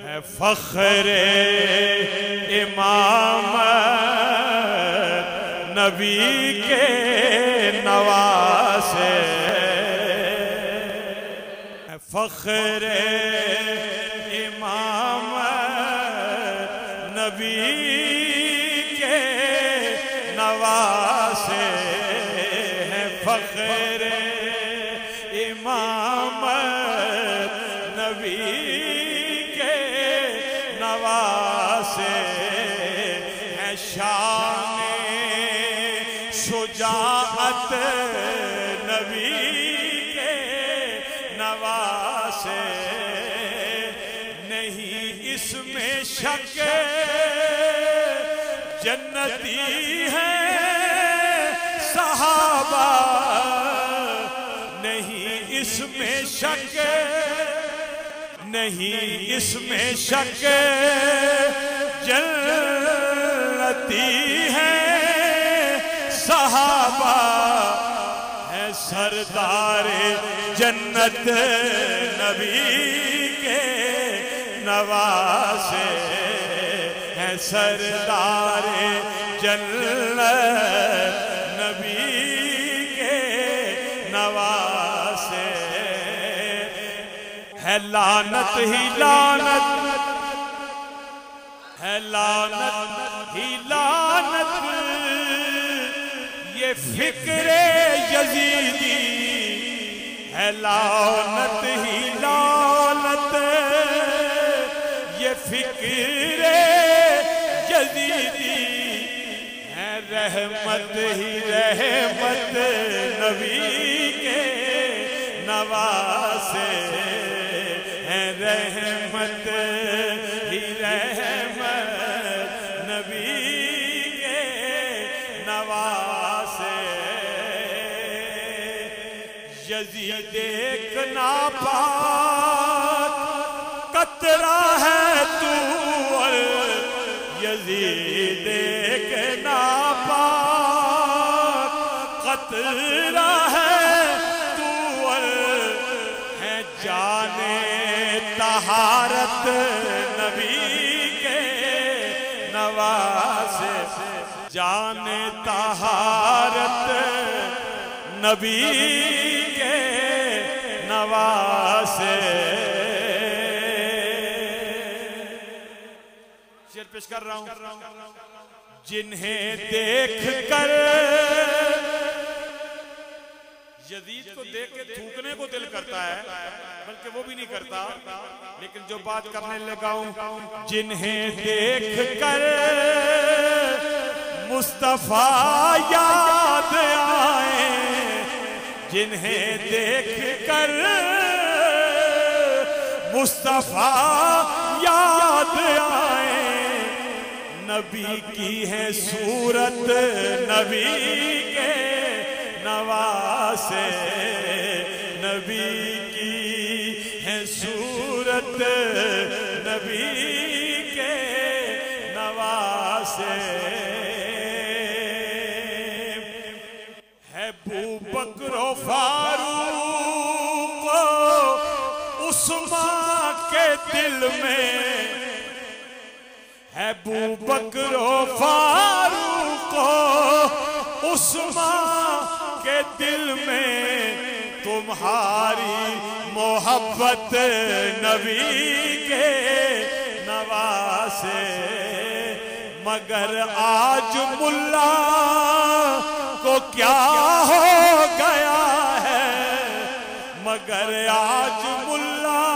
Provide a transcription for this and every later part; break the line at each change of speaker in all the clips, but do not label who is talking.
ہے فخر امامت نبی کے نواسے، ہے فخر امامت نبی کے نواسے، ہے فخر امامت نبی کے نواسے، ہے شان شجاعت نبی کے نواسے، نہیں اس میں شک جنتی ہے صحابہ، نہیں اس میں شک، نہیں اس میں شک جنتی ہے صحابہ، ہے سردار جنت نبی کے نواسے، ہے سردار جنت نبی کے نواسے، ہے لعنت ہی لعنت، ہے لعنت ہی لعنت یہ فکر یزیدی، ہے لعنت ہی لعنت یہ فکر یزیدی، ہے رحمت ہی رحمت نبی کے نواسے، ہے رحمت ہی رحمت نبی کے نواسے، یزید ایک ناپاک قطرہ ہے تو، یزید ایک ناپاک قطرہ ہے تو، ہے جانے طہارت نبی کے نواسے، جانے طہارت نبی کے نواسے، شعر پیش کر رہا ہوں، جنہیں دیکھ کر یزید کو دیکھ کے تھوکنے کو دل کرتا ہے، بلکہ وہ بھی نہیں کرتا، لیکن جو بات کرنے لگا ہوں، جنہیں دیکھ کر مصطفیٰ یاد آئے، جنہیں دیکھ کر مصطفیٰ یاد آئے، نبی کی ہے صورت نبی کے نواسے، نبی کی ہے صورت نبی کے نواسے، ہے ابوبکر و فاروق عثمان کے دل میں، ہے ابوبکر و فاروق عثمان کے دل میں، تمہاری محبت نبی کے نواسے، مگر آج ملا کو کیا ہو گیا ہے، مگر آج ملا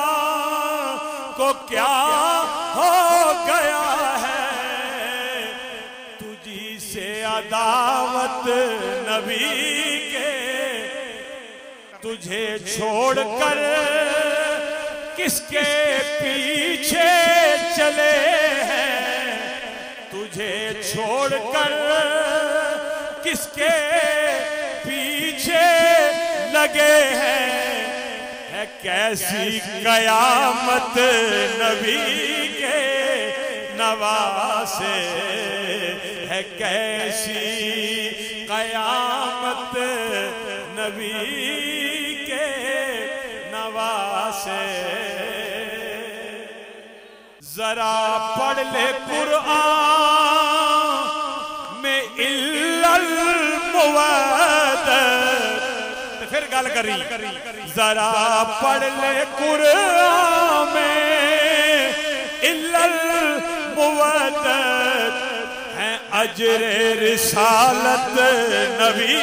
کو کیا ہو گیا ہے، تجھی سے عداوت نبی کے، تجھے چھوڑ کر کس کے پیچھے چلے ہیں، تجھے چھوڑ کر کس کے پیچھے لگے ہیں، ہے کیسی قیامت نبی کے نواسے، ہے کیسی قیامت نبی کے نواسے، ذرا پڑھ لے قرآن میں الا الموعد، پھر گل کری ذرا پڑھ لے قرآن میں الا الموعد، ہے اجر رسالت نبی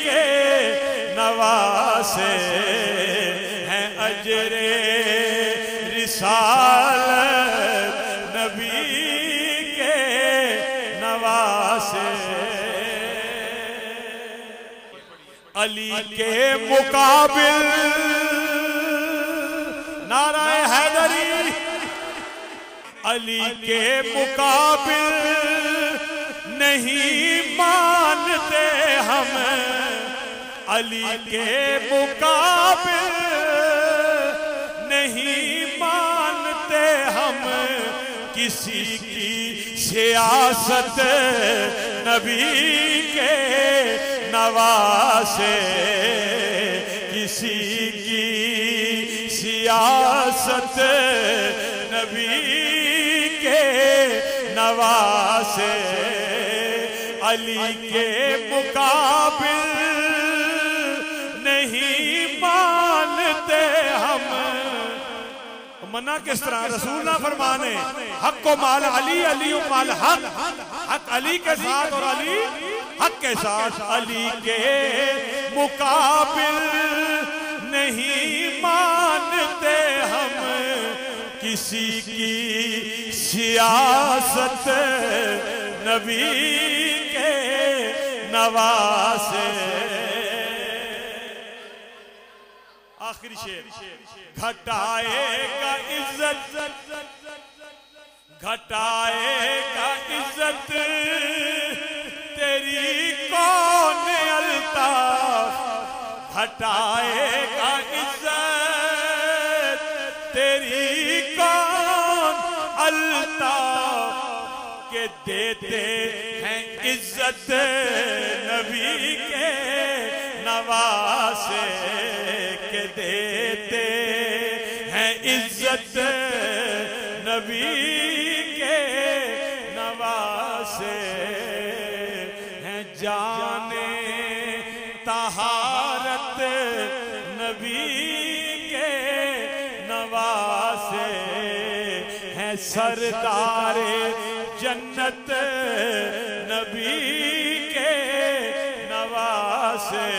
کے نواسے، ہے اجر رسالت نبی کے نواسے، علی کے مقابل نعرہ حیدری، علی کے مقابل نہیں مانتے ہم، علی کے مقابل نہیں مانتے ہم، کسی کی سیاست نبی کے نواسے، کسی کی سیاست نبی کے نواسے، علی کے مقابل نہیں مانتے ہم۔ منع کس طرح؟ رسول نہ فرمانے حق و مال علی، علی و مال حق، حق علی کے ساتھ اور علی حق کے ساتھ، علی کے مقابل نہیں مانتے ہم، کسی کی سیاست نبی کے نواسے۔ آخری شعر، گھٹائے گا عزت، گھٹائے گا عزت تیری کون الطاف، گھٹائے گا عزت تیری کون الطاف، کہ دیتے ہیں عزت نبی کے نواسے، کہ دیتے ہیں عزت نبی کے نواسے، ہیں جانے طہارت نبی کے نواسے، ہیں سردار جنت نبی کے نواسے،